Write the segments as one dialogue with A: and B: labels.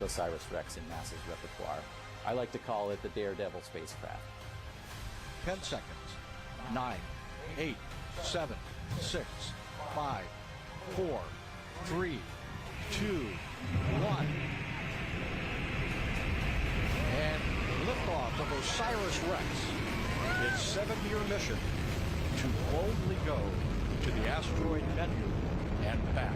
A: OSIRIS-REx in NASA's repertoire. I like to call it the Daredevil spacecraft.
B: 10 seconds. 9, 8, 7, 6, 5, 4, 3, 2, 1. And liftoff of OSIRIS-REx, its 7-year mission to boldly go to the asteroid Bennu and back.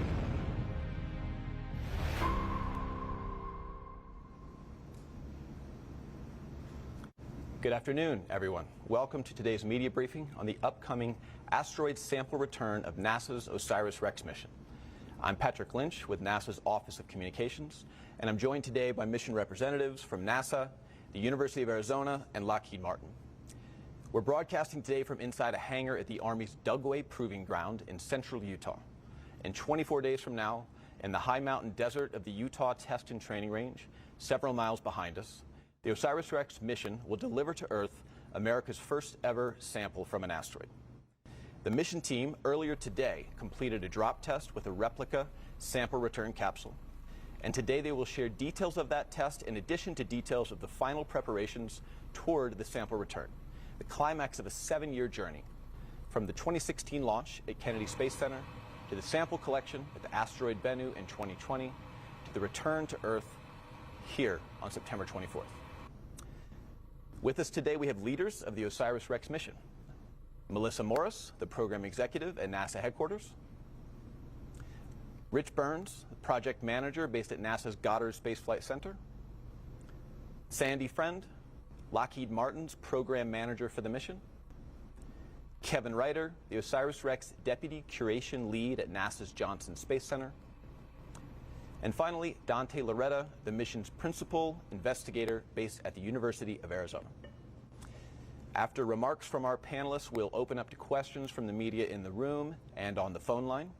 A: Good afternoon, everyone. Welcome to today's media briefing on the upcoming asteroid sample return of NASA's OSIRIS-REx mission. I'm Patrick Lynch with NASA's Office of Communications, and I'm joined today by mission representatives from NASA, the University of Arizona, and Lockheed Martin. We're broadcasting today from inside a hangar at the Army's Dugway Proving Ground in central Utah. And 24 days from now, in the high mountain desert of the Utah Test and Training Range, several miles behind us, the OSIRIS-REx mission will deliver to Earth America's first ever sample from an asteroid. The mission team earlier today completed a drop test with a replica sample return capsule. And today they will share details of that test in addition to details of the final preparations toward the sample return, the climax of a 7-year journey from the 2016 launch at Kennedy Space Center to the sample collection at the asteroid Bennu in 2020 to the return to Earth here on September 24th. With us today, we have leaders of the OSIRIS-REx mission. Melissa Morris, the program executive at NASA headquarters. Rich Burns, project manager based at NASA's Goddard Space Flight Center. Sandy Friend, Lockheed Martin's program manager for the mission. Kevin Ryder, the OSIRIS-REx deputy curation lead at NASA's Johnson Space Center. And finally, Dante Loretta, the mission's principal investigator based at the University of Arizona. After remarks from our panelists, we'll open up to questions from the media in the room and on the phone line.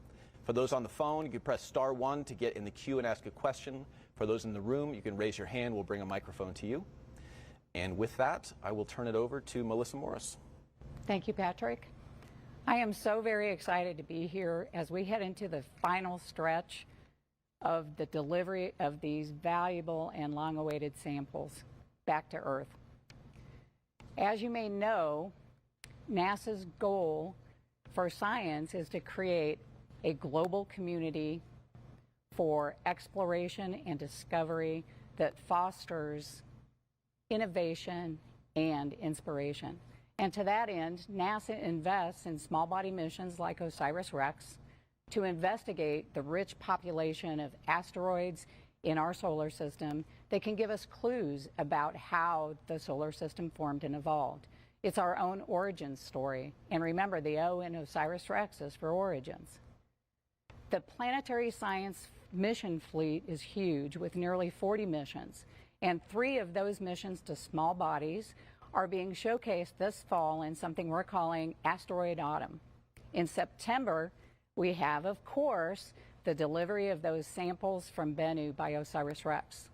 A: For those on the phone, you can press *1 to get in the queue and ask a question. For those in the room, you can raise your hand. We'll bring a microphone to you. And with that, I will turn it over to Melissa Morris.
C: Thank you, Patrick. I am so very excited to be here as we head into the final stretch of the delivery of these valuable and long-awaited samples back to Earth. As you may know, NASA's goal for science is to create a global community for exploration and discovery that fosters innovation and inspiration. And to that end, NASA invests in small body missions like OSIRIS-REx to investigate the rich population of asteroids in our solar system that can give us clues about how the solar system formed and evolved. It's our own origin story. And remember, the O in OSIRIS-REx is for origins. The planetary science mission fleet is huge with nearly 40 missions. And 3 of those missions to small bodies are being showcased this fall in something we're calling Asteroid Autumn. In September, we have, of course, the delivery of those samples from Bennu by OSIRIS-REx.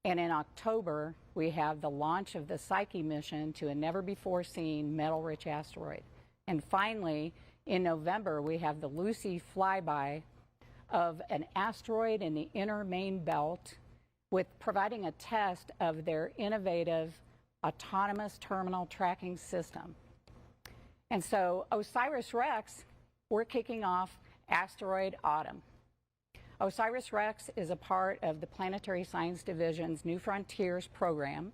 C: And in October, we have the launch of the Psyche mission to a never-before-seen metal-rich asteroid. And finally, in November, we have the Lucy flyby of an asteroid in the inner main belt with providing a test of their innovative autonomous terminal tracking system. And so OSIRIS-REx, we're kicking off Asteroid Autumn. OSIRIS-REx is a part of the Planetary Science Division's New Frontiers program,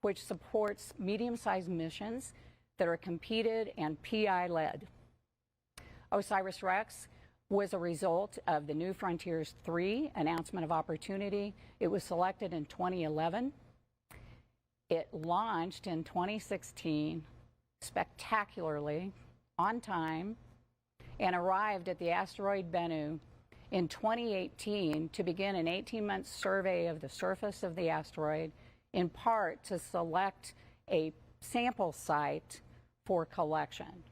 C: which supports medium-sized missions that are competed and PI-led. OSIRIS-REx was a result of the New Frontiers 3 announcement of opportunity. It was selected in 2011. It launched in 2016 spectacularly, on time, and arrived at the asteroid Bennu in 2018 to begin an 18-month survey of the surface of the asteroid, in part to select a sample site for collection.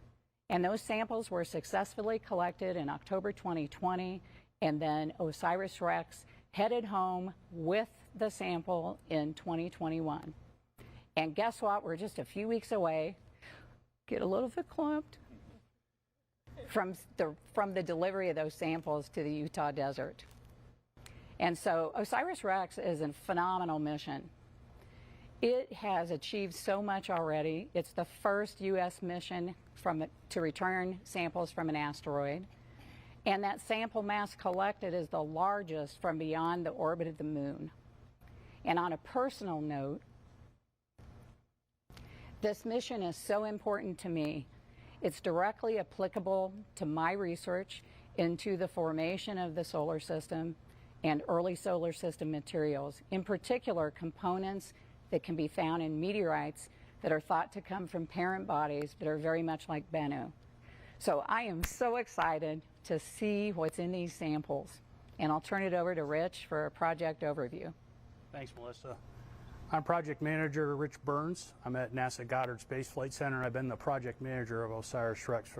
C: And those samples were successfully collected in October 2020, and then OSIRIS-REx headed home with the sample in 2021. And guess what? We're just a few weeks away, get a little bit clumped, from the delivery of those samples to the Utah desert. And so OSIRIS-REx is a phenomenal mission. It has achieved so much already. It's the first U.S. mission to return samples from an asteroid. And that sample mass collected is the largest from beyond the orbit of the moon. And on a personal note, this mission is so important to me. It's directly applicable to my research into the formation of the solar system and early solar system materials, in particular components that can be found in meteorites that are thought to come from parent bodies that are very much like Bennu. So I am so excited to see what's in these samples. And I'll turn it over to Rich for a project overview.
D: Thanks, Melissa. I'm Project Manager Rich Burns. I'm at NASA Goddard Space Flight Center. I've been the project manager of OSIRIS-REx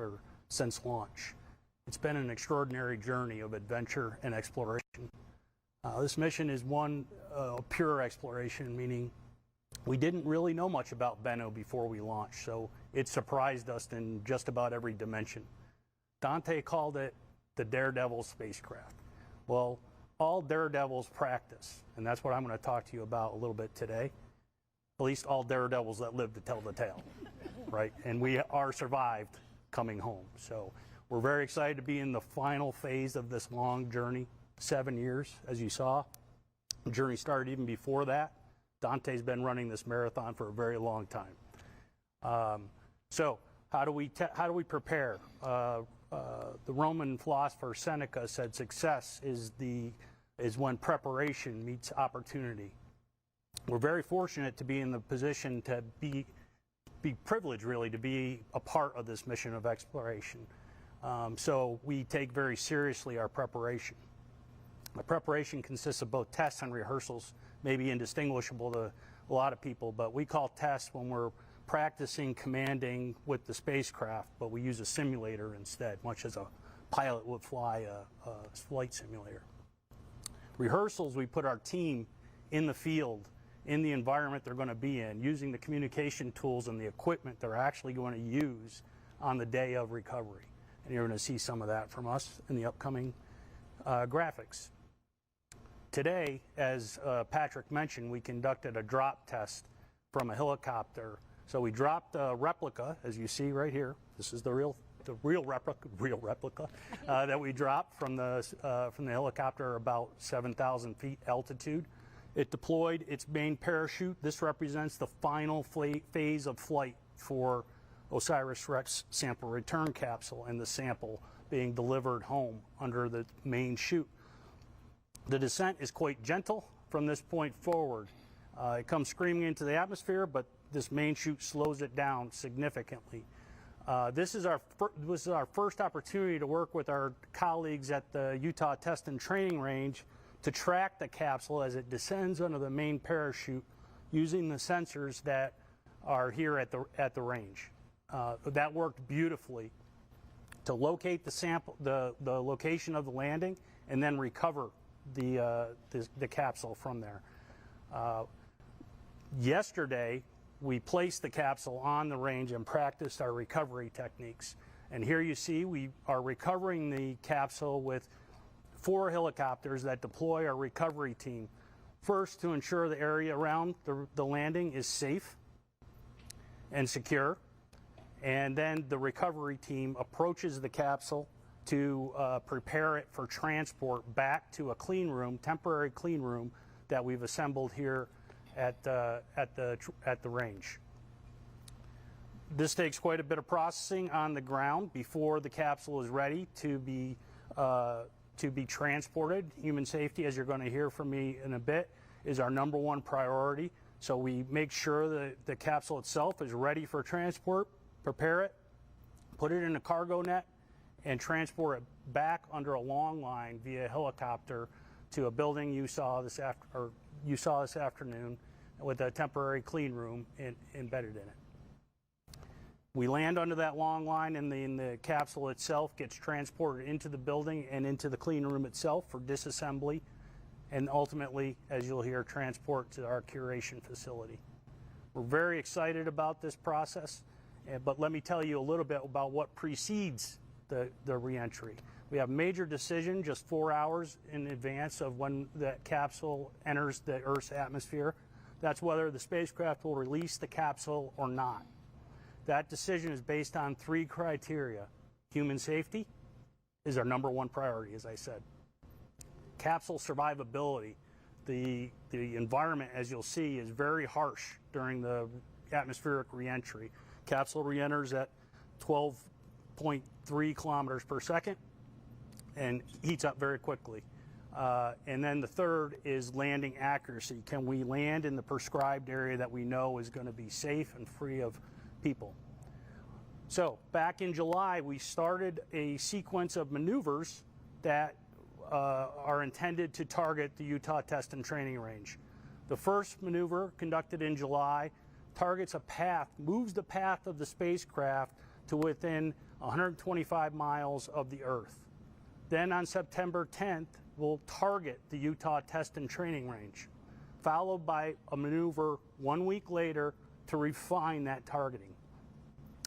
D: since launch. It's been an extraordinary journey of adventure and exploration. This mission is one pure exploration, meaning we didn't really know much about Bennu before we launched, so it surprised us in just about every dimension. Dante called it the Daredevil spacecraft. Well, all daredevils practice, and that's what I'm going to talk to you about a little bit today. At least all daredevils that live to tell the tale, right? And we are survived coming home. So we're very excited to be in the final phase of this long journey, 7 years, as you saw. The journey started even before that. Dante's been running this marathon for a very long time. So how do we prepare? The Roman philosopher Seneca said success is when preparation meets opportunity. We're very fortunate to be in the position to be privileged, really, to be a part of this mission of exploration. So we take very seriously our preparation. The preparation consists of both tests and rehearsals, maybe indistinguishable to a lot of people, but we call tests when we're practicing commanding with the spacecraft, but we use a simulator instead, much as a pilot would fly a flight simulator. Rehearsals, we put our team in the field, in the environment they're going to be in, using the communication tools and the equipment they're actually going to use on the day of recovery. And you're going to see some of that from us in the upcoming graphics. Today, as Patrick mentioned, we conducted a drop test from a helicopter. So we dropped a replica, as you see right here. This is the real replica that we dropped from the helicopter about 7,000 feet altitude. It deployed its main parachute. This represents the final phase of flight for OSIRIS-REx sample return capsule and the sample being delivered home under the main chute. The descent is quite gentle from this point forward. It comes screaming into the atmosphere, but this main chute slows it down significantly. This is our first opportunity to work with our colleagues at the Utah Test and Training Range to track the capsule as it descends under the main parachute using the sensors that are here at the range. That worked beautifully to locate the sample, the location of the landing, and then recover the capsule from there. Yesterday, we placed the capsule on the range and practiced our recovery techniques. And here you see we are recovering the capsule with 4 helicopters that deploy our recovery team. First, to ensure the area around the landing is safe and secure. And then the recovery team approaches the capsule to prepare it for transport back to a clean room, temporary clean room that we've assembled here at the range. This takes quite a bit of processing on the ground before the capsule is ready to be transported. Human safety, as you're going to hear from me in a bit, is our #1 priority. So we make sure that the capsule itself is ready for transport, prepare it, put it in a cargo net, and transport it back under a long line via helicopter to a building you saw this afternoon with a temporary clean room embedded in it. We land under that long line, and the capsule itself gets transported into the building and into the clean room itself for disassembly, and ultimately, as you'll hear, transport to our curation facility. We're very excited about this process, but let me tell you a little bit about what precedes the reentry. We have major decision just 4 hours in advance of when that capsule enters the Earth's atmosphere. That's whether the spacecraft will release the capsule or not. That decision is based on 3 criteria. Human safety is our #1 priority, as I said. Capsule survivability. The environment, as you'll see, is very harsh during the atmospheric reentry. Capsule reenters at 12.3 kilometers per second and heats up very quickly. And then the third is landing accuracy. Can we land in the prescribed area that we know is going to be safe and free of people? So back in July, we started a sequence of maneuvers that are intended to target the Utah Test and Training Range. The first maneuver, conducted in July, targets a path, moves the path of the spacecraft to within 125 miles of the Earth. Then on September 10th, we'll target the Utah Test and Training Range, followed by a maneuver 1 week later to refine that targeting.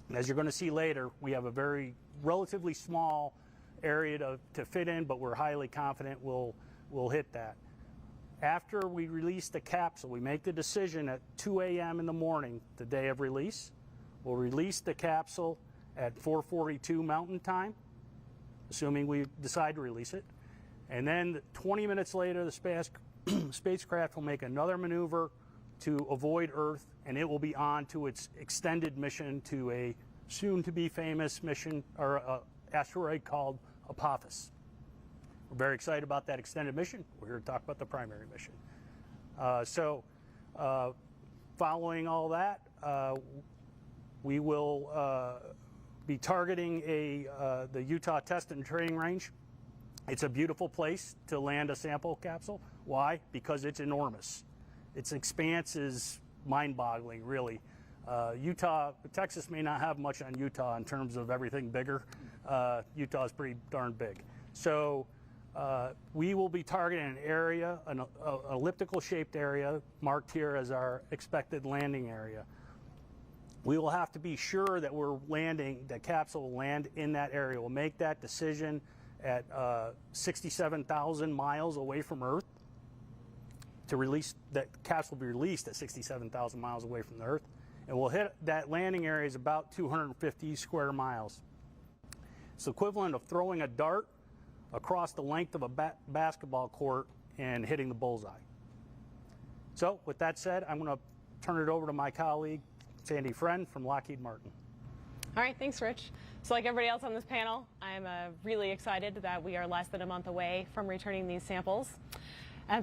D: And as you're going to see later, we have a very relatively small area to fit in, but we're highly confident we'll hit that. After we release the capsule, we make the decision at 2 a.m. in the morning, the day of release. We'll release the capsule at 4:42 Mountain Time, assuming we decide to release it. And then 20 minutes later, the spacecraft will make another maneuver to avoid Earth, and it will be on to its extended mission to a soon-to-be famous mission, or asteroid called Apophis. We're very excited about that extended mission. We're here to talk about the primary mission. Following all that, we will be targeting the Utah Test and Training Range. It's a beautiful place to land a sample capsule. Why? Because it's enormous. Its expanse is mind-boggling, really. Texas may not have much on Utah in terms of everything bigger. Utah is pretty darn big. So we will be targeting an area, an elliptical-shaped area, marked here as our expected landing area. We will have to be sure that the capsule will land in that area. We'll make that decision at 67,000 miles away from Earth. That capsule will be released at 67,000 miles away from the Earth. And we'll hit that landing area is about 250 square miles. It's the equivalent of throwing a dart across the length of a basketball court and hitting the bullseye. So with that said, I'm going to turn it over to my colleague, Sandy Friend from Lockheed Martin.
E: All right, thanks, Rich. So like everybody else on this panel, I'm really excited that we are less than a month away from returning these samples.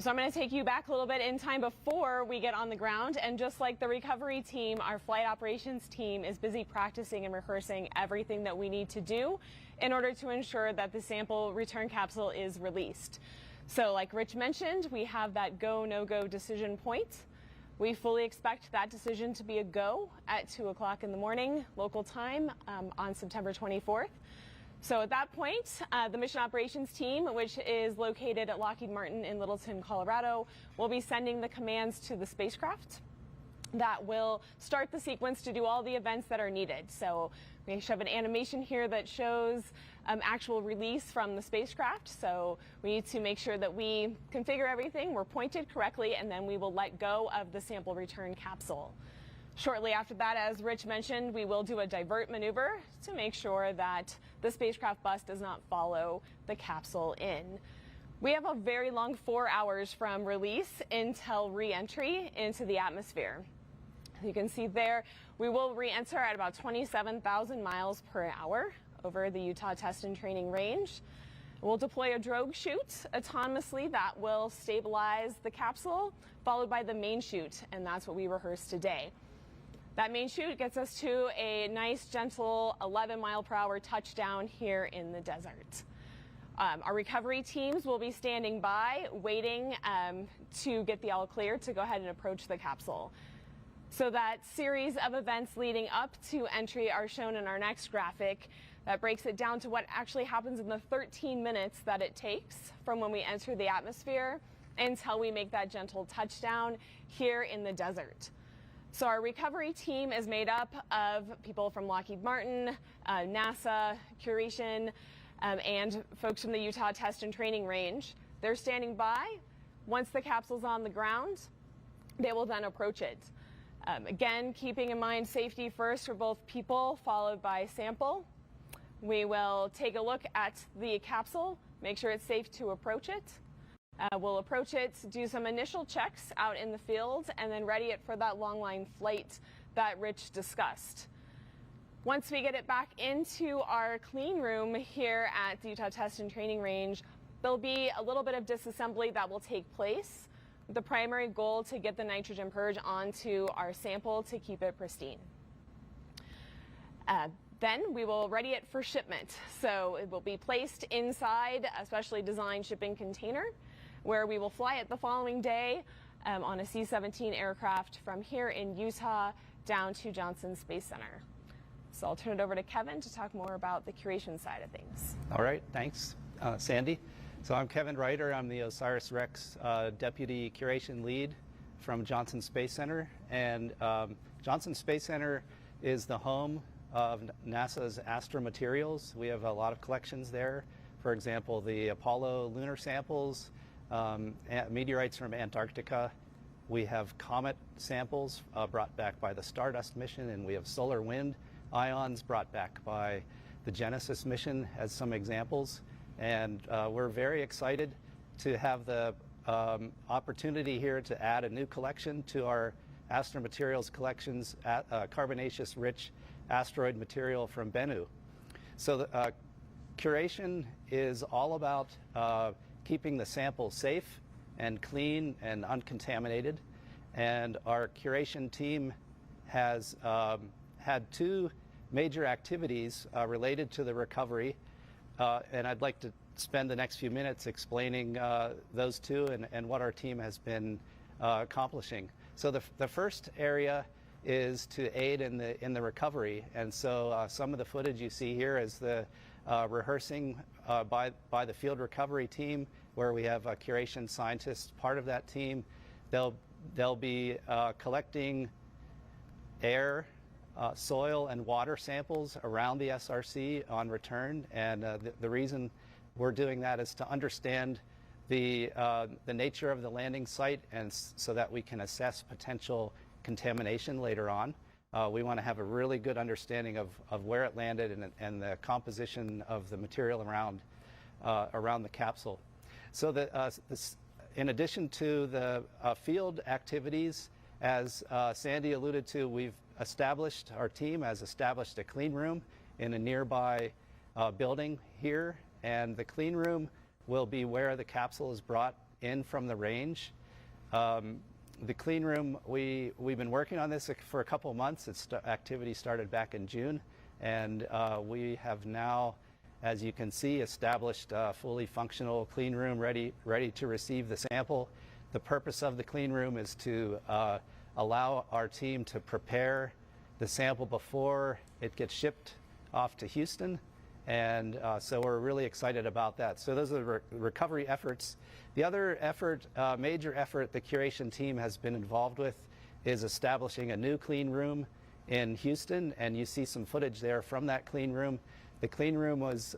E: So I'm going to take you back a little bit in time before we get on the ground. And just like the recovery team, our flight operations team is busy practicing and rehearsing everything that we need to do in order to ensure that the sample return capsule is released. So like Rich mentioned, we have that go, no-go decision point. We fully expect that decision to be a go at 2 o'clock in the morning, local time, on September 24th. So at that point, the mission operations team, which is located at Lockheed Martin in Littleton, Colorado, will be sending the commands to the spacecraft that will start the sequence to do all the events that are needed. So we have an animation here that shows actual release from the spacecraft. So we need to make sure that we configure everything, we're pointed correctly, and then we will let go of the sample return capsule. Shortly after that, as Rich mentioned, we will do a divert maneuver to make sure that the spacecraft bus does not follow the capsule in. We have a very long 4 hours from release until re-entry into the atmosphere. You can see there, we will re-enter at about 27,000 miles per hour over the Utah Test and Training Range. We'll deploy a drogue chute autonomously that will stabilize the capsule, followed by the main chute, and that's what we rehearsed today. That main chute gets us to a nice, gentle 11-mile-per-hour touchdown here in the desert. Our recovery teams will be standing by, waiting to get the all clear to go ahead and approach the capsule. So that series of events leading up to entry are shown in our next graphic. That breaks it down to what actually happens in the 13 minutes that it takes from when we enter the atmosphere until we make that gentle touchdown here in the desert. So our recovery team is made up of people from Lockheed Martin, NASA, Curation, and folks from the Utah Test and Training Range. They're standing by. Once the capsule's on the ground, they will then approach it. Again, keeping in mind safety first for both people, followed by sample. We will take a look at the capsule, make sure it's safe to approach it. We'll approach it, do some initial checks out in the field, and then ready it for that long line flight that Rich discussed. Once we get it back into our clean room here at the Utah Test and Training Range, there'll be a little bit of disassembly that will take place. The primary goal to get the nitrogen purge onto our sample to keep it pristine. Then we will ready it for shipment. So it will be placed inside a specially designed shipping container where we will fly it the following day on a C-17 aircraft from here in Utah down to Johnson Space Center. So I'll turn it over to Kevin to talk more about the curation side of things.
F: All right, thanks, Sandy. So I'm Kevin Reiter. I'm the OSIRIS-REx Deputy Curation Lead from Johnson Space Center. And Johnson Space Center is the home of NASA's Astra materials. We have a lot of collections there. For example, the Apollo lunar samples, meteorites from Antarctica. We have comet samples brought back by the Stardust mission, and we have solar wind ions brought back by the Genesis mission as some examples. And we're very excited to have the opportunity here to add a new collection to our Astra Materials collections, carbonaceous-rich asteroid material from Bennu. So the curation is all about keeping the sample safe and clean and uncontaminated. And our curation team has had two major activities related to the recovery. And I'd like to spend the next few minutes explaining those two and what our team has been accomplishing. So the first area is to aid in the recovery, and so some of the footage you see here is the rehearsing by the field recovery team, where we have curation scientists part of that team. They'll be collecting air, soil and water samples around the SRC on return, and the reason we're doing that is to understand the nature of the landing site, and so that we can assess potential contamination later on. We want to have a really good understanding of where it landed and the composition of the material around the capsule. So in addition to the field activities, as Sandy alluded to, our team has established a clean room in a nearby building here, and the clean room will be where the capsule is brought in from the range. The clean room, we've been working on this for a couple of months. Activity started back in June, and we have now, as you can see, established a fully functional clean room ready to receive the sample. The purpose of the clean room is to allow our team to prepare the sample before it gets shipped off to Houston, and so we're really excited about that. So those are the recovery efforts. The other effort, major effort the curation team has been involved with, is establishing a new clean room in Houston, and you see some footage there from that clean room. The clean room was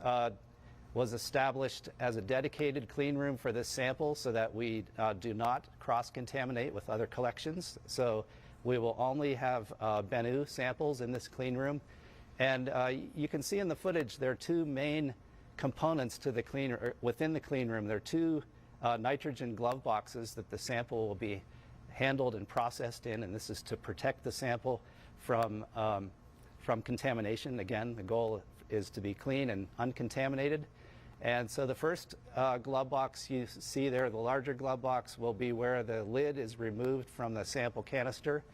F: established as a dedicated clean room for this sample so that we do not cross-contaminate with other collections. So we will only have Bennu samples in this clean room. And you can see in the footage there are two main components to the within the clean room. There are two nitrogen glove boxes that the sample will be handled and processed in, and this is to protect the sample from contamination. Again, the goal is to be clean and uncontaminated. And so the first glove box you see there, the larger glove box, will be where the lid is removed from the sample canister.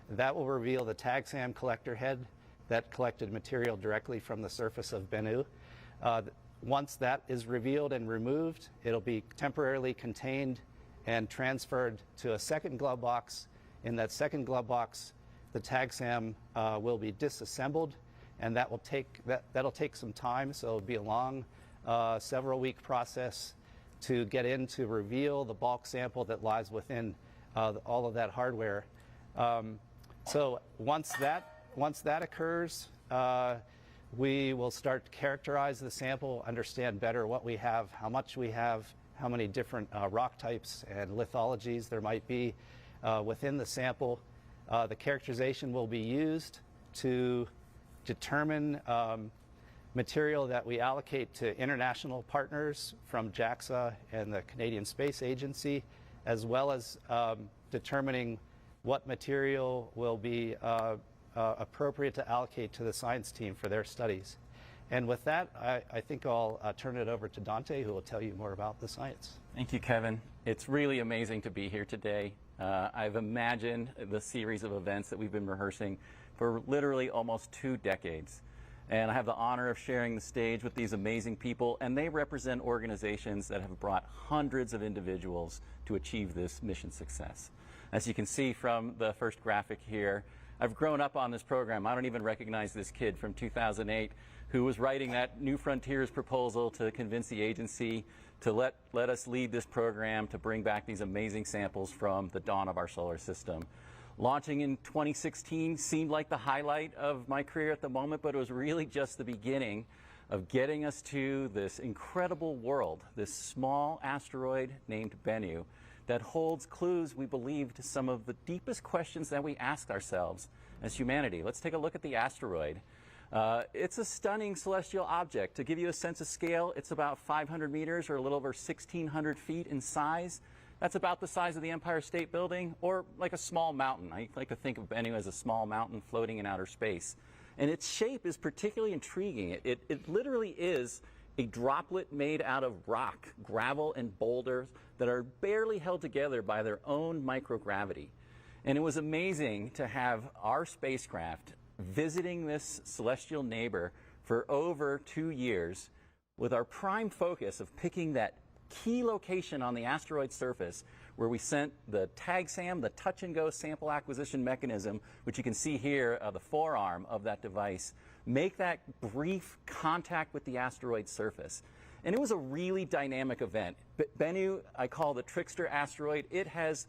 F: That will reveal the TAGSAM collector head that collected material directly from the surface of Bennu. Once that is revealed and removed, it'll be temporarily contained and transferred to a second glove box. In that second glove box, the TAGSAM will be disassembled, and that'll take some time, so it'll be a long several-week process to get in to reveal the bulk sample that lies within all of that hardware. So once that occurs, we will start to characterize the sample, understand better what we have, how much we have, how many different rock types and lithologies there might be within the sample. The characterization will be used to determine material that we allocate to international partners from JAXA and the Canadian Space Agency, as well as determining what material will be appropriate to allocate to the science team for their studies. And with that, I think I'll turn it over to Dante, who will tell you more about the science.
G: Thank you, Kevin. It's really amazing to be here today. I've imagined the series of events that we've been rehearsing for literally almost 2 decades. And I have the honor of sharing the stage with these amazing people, and they represent organizations that have brought hundreds of individuals to achieve this mission success. As you can see from the first graphic here, I've grown up on this program. I don't even recognize this kid from 2008 who was writing that New Frontiers proposal to convince the agency to let us lead this program to bring back these amazing samples from the dawn of our solar system. Launching in 2016 seemed like the highlight of my career at the moment, but it was really just the beginning of getting us to this incredible world, this small asteroid named Bennu that holds clues, we believe, to some of the deepest questions that we ask ourselves as humanity. Let's take a look at the asteroid. It's a stunning celestial object. To give you a sense of scale, it's about 500 meters or a little over 1,600 feet in size. That's about the size of the Empire State Building, or like a small mountain. I like to think of Bennu as a small mountain floating in outer space. And its shape is particularly intriguing. It literally is a droplet made out of rock, gravel, and boulders that are barely held together by their own microgravity. And it was amazing to have our spacecraft visiting this celestial neighbor for over 2 years with our prime focus of picking that key location on the asteroid surface where we sent the TAGSAM, the touch-and-go sample acquisition mechanism, which you can see here, the forearm of that device, make that brief contact with the asteroid surface. And it was a really dynamic event. Bennu, I call the trickster asteroid. It has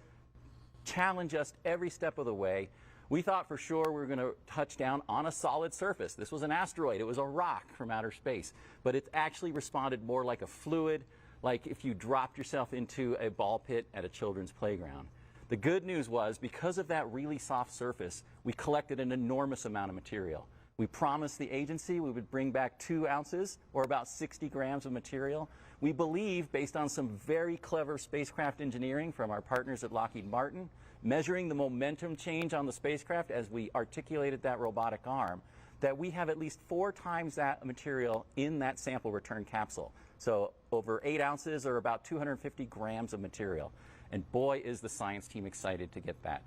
G: challenged us every step of the way. We thought for sure we were going to touch down on a solid surface. This was an asteroid. It was a rock from outer space. But it actually responded more like a fluid, like if you dropped yourself into a ball pit at a children's playground. The good news was, because of that really soft surface, we collected an enormous amount of material. We promised the agency we would bring back 2 ounces, or about 60 grams of material. We believe, based on some very clever spacecraft engineering from our partners at Lockheed Martin, measuring the momentum change on the spacecraft as we articulated that robotic arm, that we have at least 4 times that material in that sample return capsule. So over 8 ounces, or about 250 grams of material. And boy, is the science team excited to get that.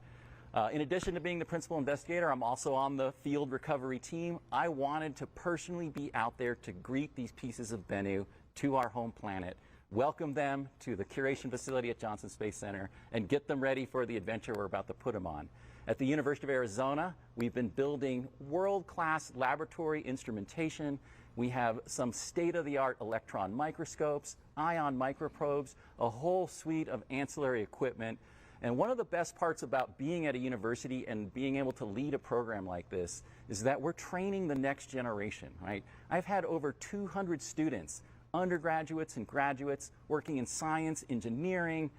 G: In addition to being the principal investigator, I'm also on the field recovery team. I wanted to personally be out there to greet these pieces of Bennu to our home planet, welcome them to the curation facility at Johnson Space Center, and get them ready for the adventure we're about to put them on. At the University of Arizona, we've been building world-class laboratory instrumentation. We have some state-of-the-art electron microscopes, ion microprobes, a whole suite of ancillary equipment. And one of the best parts about being at a university and being able to lead a program like this is that we're training the next generation, right? I've had over 200 students, undergraduates and graduates, working in science, engineering,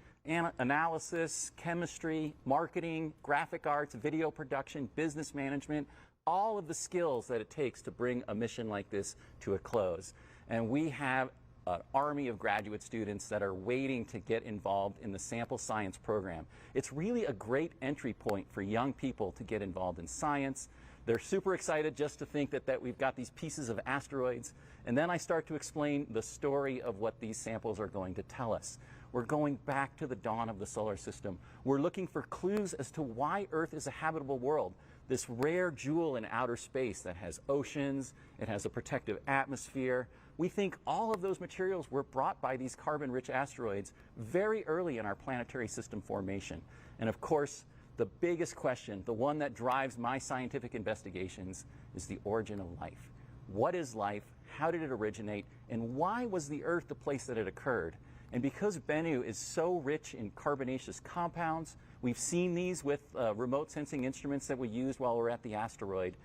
G: analysis, chemistry, marketing, graphic arts, video production, business management, all of the skills that it takes to bring a mission like this to a close. And we have an army of graduate students that are waiting to get involved in the sample science program. It's really a great entry point for young people to get involved in science. They're super excited just to think that we've got these pieces of asteroids. And then I start to explain the story of what these samples are going to tell us. We're going back to the dawn of the solar system. We're looking for clues as to why Earth is a habitable world. This rare jewel in outer space that has oceans, it has a protective atmosphere. We think all of those materials were brought by these carbon-rich asteroids very early in our planetary system formation. And of course, the biggest question, the one that drives my scientific investigations, is the origin of life. What is life? How did it originate? And why was the Earth the place that it occurred? And because Bennu is so rich in carbonaceous compounds, we've seen these with remote sensing instruments that we used while we're at the asteroid.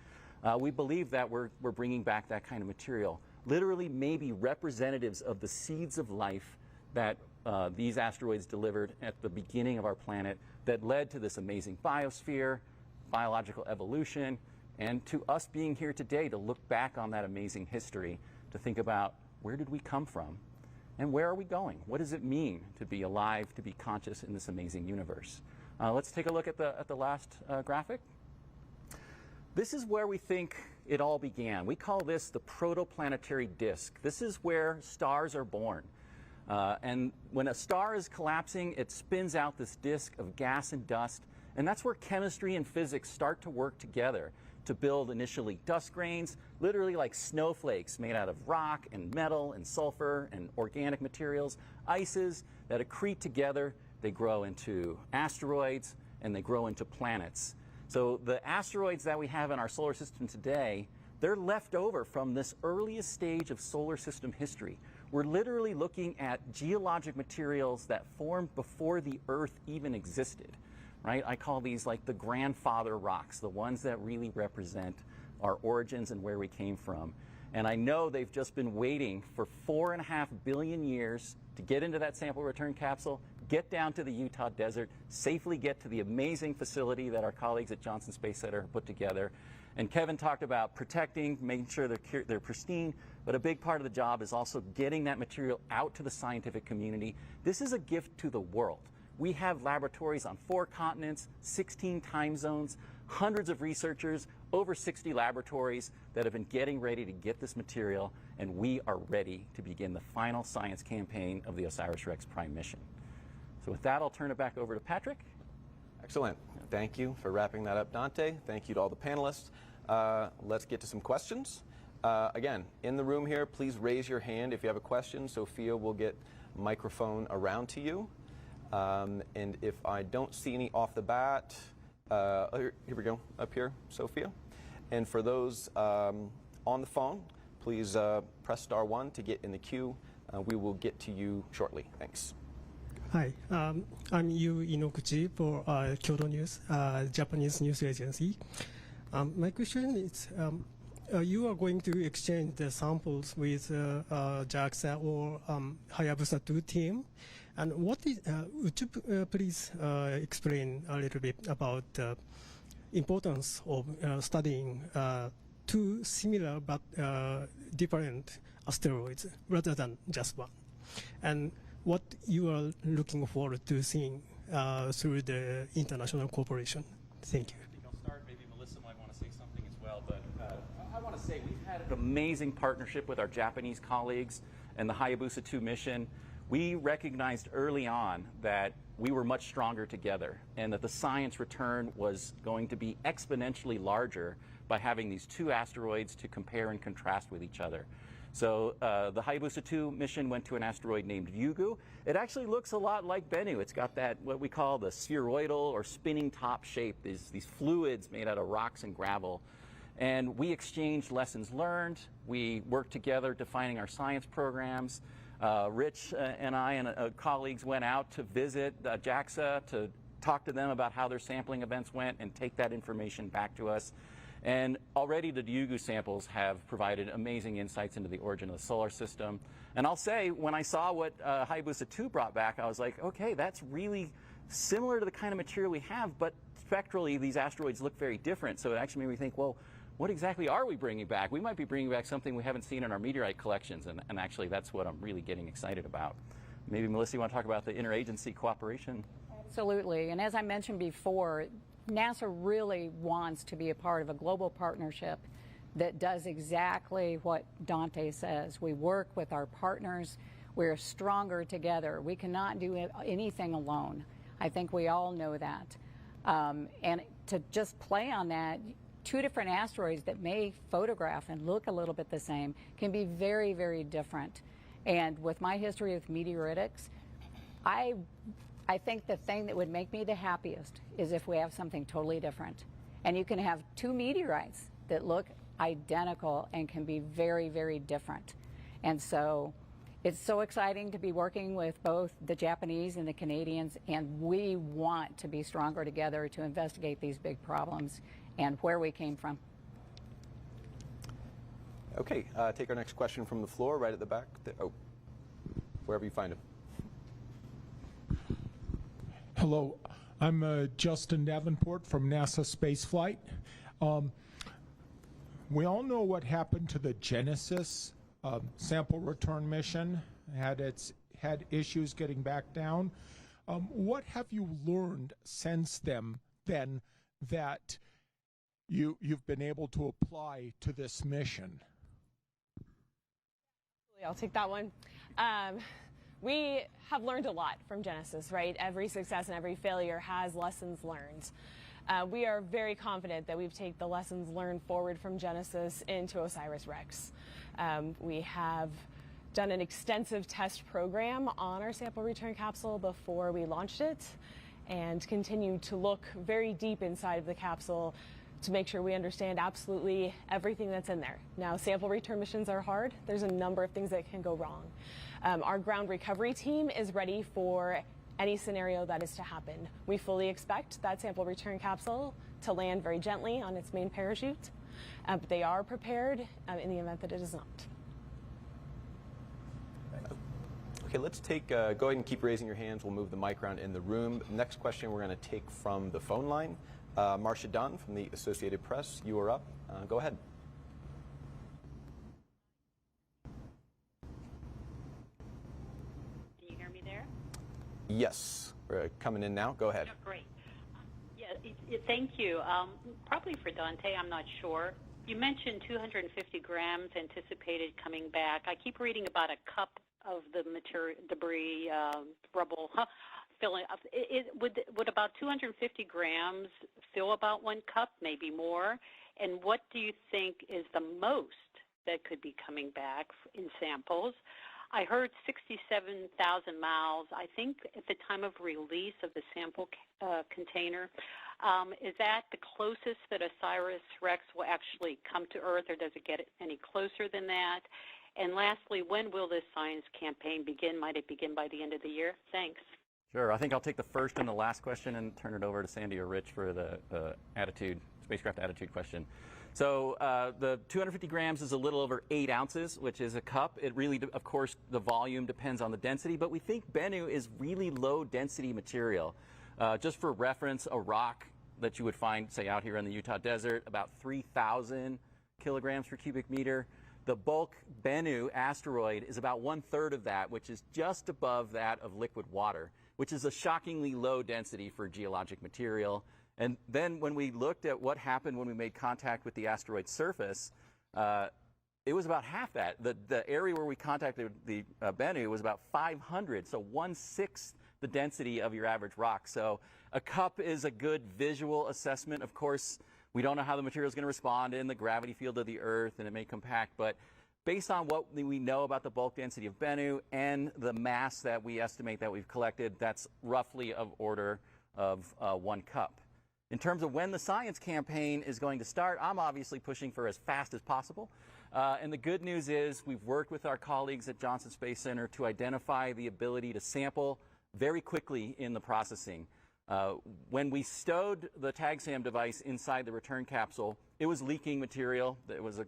G: We believe that we're bringing back that kind of material, literally maybe representatives of the seeds of life that these asteroids delivered at the beginning of our planet that led to this amazing biosphere, biological evolution, and to us being here today to look back on that amazing history, to think about where did we come from and where are we going? What does it mean to be alive, to be conscious in this amazing universe? Let's take a look at the last graphic. This is where we think it all began. We call this the protoplanetary disk. This is where stars are born. And when a star is collapsing, it spins out this disk of gas and dust, and that's where chemistry and physics start to work together to build initially dust grains, literally like snowflakes made out of rock and metal and sulfur and organic materials, ices that accrete together. They grow into asteroids and they grow into planets. So the asteroids that we have in our solar system today, they're left over from this earliest stage of solar system history. We're literally looking at geologic materials that formed before the Earth even existed, right? I call these like the grandfather rocks, the ones that really represent our origins and where we came from. And I know they've just been waiting for 4.5 billion years to get into that sample return capsule, get down to the Utah desert, safely get to the amazing facility that our colleagues at Johnson Space Center have put together. And Kevin talked about protecting, making sure they're pristine, but a big part of the job is also getting that material out to the scientific community. This is a gift to the world. We have laboratories on 4 continents, 16 time zones, hundreds of researchers, over 60 laboratories that have been getting ready to get this material, and we are ready to begin the final science campaign of the OSIRIS-REx Prime mission. So with that, I'll turn it back over to Patrick.
A: Excellent. Thank you for wrapping that up, Dante. Thank you to all the panelists. Let's get to some questions. Again, in the room here, please raise your hand if you have a question. Sophia will get a microphone around to you. And if I don't see any off the bat, here we go, up here, Sophia. And for those on the phone, please press *1 to get in the queue. We will get to you shortly. Thanks.
H: Hi, I'm Yu Inoguchi for Kyoto News, Japanese news agency. My question is, you are going to exchange the samples with JAXA or Hayabusa 2 team. And what is, would you please explain a little bit about the importance of studying 2 similar but different asteroids rather than just one? And what you are looking forward to seeing through the international cooperation? Thank you.
G: I think I'll start. Maybe Melissa might want to say something as well. But I want to say we've had an amazing partnership with our Japanese colleagues and the Hayabusa 2 mission. We recognized early on that we were much stronger together and that the science return was going to be exponentially larger by having these 2 asteroids to compare and contrast with each other. So the Hayabusa 2 mission went to an asteroid named Ryugu. It actually looks a lot like Bennu. It's got that, what we call the spheroidal or spinning top shape, these fluids made out of rocks and gravel. And we exchanged lessons learned. We worked together defining our science programs. Rich and I and colleagues went out to visit JAXA to talk to them about how their sampling events went and take that information back to us. And already the Ryugu samples have provided amazing insights into the origin of the solar system. And I'll say, when I saw what Hayabusa 2 brought back, I was like, okay, that's really similar to the kind of material we have, but spectrally these asteroids look very different. So it actually made me think, well, what exactly are we bringing back? We might be bringing back something we haven't seen in our meteorite collections, and actually that's what I'm really getting excited about. Maybe, Melissa, you want to talk about the interagency cooperation?
C: Absolutely. And as I mentioned before, NASA really wants to be a part of a global partnership that does exactly what Dante says. We work with our partners. We're stronger together. We cannot do anything alone. I think we all know that. And to just play on that, 2 different asteroids that may photograph and look a little bit the same can be very, very different. And with my history with meteoritics, I think the thing that would make me the happiest is if we have something totally different. And you can have 2 meteorites that look identical and can be very, very different. And so it's so exciting to be working with both the Japanese and the Canadians, and we want to be stronger together to investigate these big problems and where we came from.
A: Okay, take our next question from the floor, right at the back. Oh, wherever you find him.
I: Hello, I'm Justin Davenport from NASA Spaceflight. We all know what happened to the Genesis sample return mission. Had issues getting back down. What have you learned since then that you've been able to apply to this mission?
E: I'll take that one. We have learned a lot from Genesis, right? Every success and every failure has lessons learned. We are very confident that we've taken the lessons learned forward from Genesis into OSIRIS-REx. We have done an extensive test program on our sample return capsule before we launched it, and continue to look very deep inside of the capsule to make sure we understand absolutely everything that's in there. Now, sample return missions are hard. There's a number of things that can go wrong. Our ground recovery team is ready for any scenario that is to happen. We fully expect that sample return capsule to land very gently on its main parachute, but they are prepared in the event that it is not.
A: Okay, let's take, go ahead and keep raising your hands. We'll move the mic around in the room. Next question we're going to take from the phone line. Marcia Dunn from the Associated Press, you are up. Go ahead.
J: Can you hear me there?
A: Yes, we're coming in now. Go ahead.
J: Oh, great. Thank you. Probably for Dante, I'm not sure. You mentioned 250 grams anticipated coming back. I keep reading about a cup of the material, debris, rubble, filling up. Would about 250 grams fill about 1 cup, maybe more? And what do you think is the most that could be coming back in samples? I heard 67,000 miles, I think, at the time of release of the sample container. Is that the closest that OSIRIS-REx will actually come to Earth, or does it get any closer than that? And lastly, when will this science campaign begin? Might it begin by the end of the year? Thanks.
G: Sure. I think I'll take the first and the last question and turn it over to Sandy or Rich for the spacecraft attitude question. So the 250 grams is a little over 8 ounces, which is a cup. It really, of course, the volume depends on the density, but we think Bennu is really low density material. Just for reference, a rock that you would find, say, out here in the Utah desert, about 3,000 kilograms per cubic meter. The bulk Bennu asteroid is about 1/3 of that, which is just above that of liquid water, which is a shockingly low density for geologic material. And then when we looked at what happened when we made contact with the asteroid surface, it was about half that. The area where we contacted the Bennu was about 500, so 1/6 the density of your average rock. So a cup is a good visual assessment. Of course, we don't know how the material is going to respond in the gravity field of the Earth, and it may compact, but based on what we know about the bulk density of Bennu and the mass that we estimate that we've collected, that's roughly of order of 1 cup. In terms of when the science campaign is going to start, I'm obviously pushing for as fast as possible. And the good news is we've worked with our colleagues at Johnson Space Center to identify the ability to sample very quickly in the processing. When we stowed the TAGSAM device inside the return capsule, it was leaking material. It was a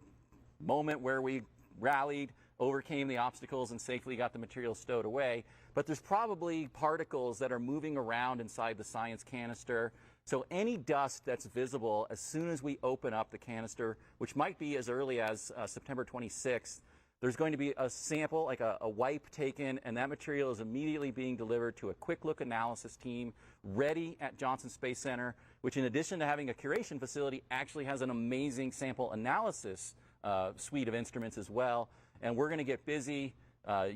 G: moment where we rallied, overcame the obstacles, and safely got the material stowed away. But there's probably particles that are moving around inside the science canister. So any dust that's visible as soon as we open up the canister, which might be as early as September 26th, there's going to be a sample, like a wipe taken, and that material is immediately being delivered to a quick look analysis team ready at Johnson Space Center, which in addition to having a curation facility actually has an amazing sample analysis suite of instruments as well. And we're going to get busy.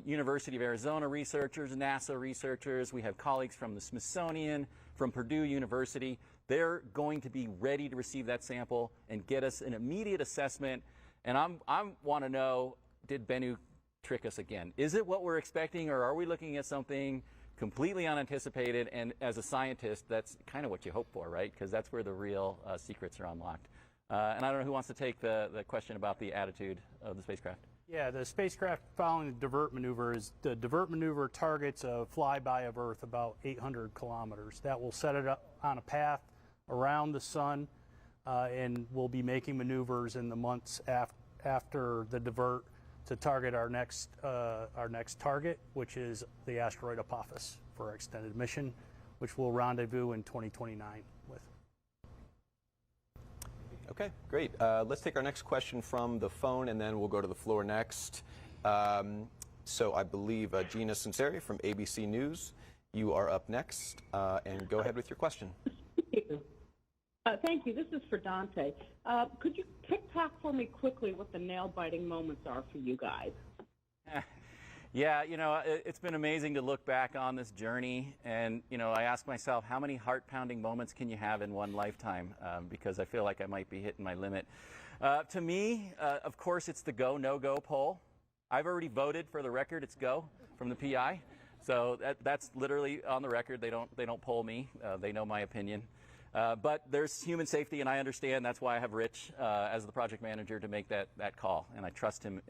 G: University of Arizona researchers, NASA researchers, we have colleagues from the Smithsonian, from Purdue University. They're going to be ready to receive that sample and get us an immediate assessment. And I want to know, did Bennu trick us again? Is it what we're expecting, or are we looking at something completely unanticipated? And as a scientist, that's kind of what you hope for, right? Because that's where the real secrets are unlocked. And I don't know who wants to take the question about the attitude of the spacecraft.
D: Yeah, the spacecraft following the divert maneuver targets a flyby of Earth about 800 kilometers. That will set it up on a path around the sun, and we'll be making maneuvers in the months after the divert to target our next target, which is the asteroid Apophis for our extended mission, which we'll rendezvous in 2029 with.
A: Okay, great. Let's take our next question from the phone, and then we'll go to the floor next. So I believe Gina Sinceri from ABC News, you are up next, and go ahead with your question.
K: Thank you. This is for Dante. Could you tick-tock for me quickly what the nail-biting moments are for you guys?
G: Yeah, you know, it's been amazing to look back on this journey, and, you know, I ask myself, how many heart-pounding moments can you have in one lifetime? Because I feel like I might be hitting my limit. To me, of course, it's the go, no-go poll. I've already voted, for the record, it's go from the PI. So that's literally on the record. They don't poll me. They know my opinion. But there's human safety, and I understand. That's why I have Rich as the project manager to make that call, and I trust him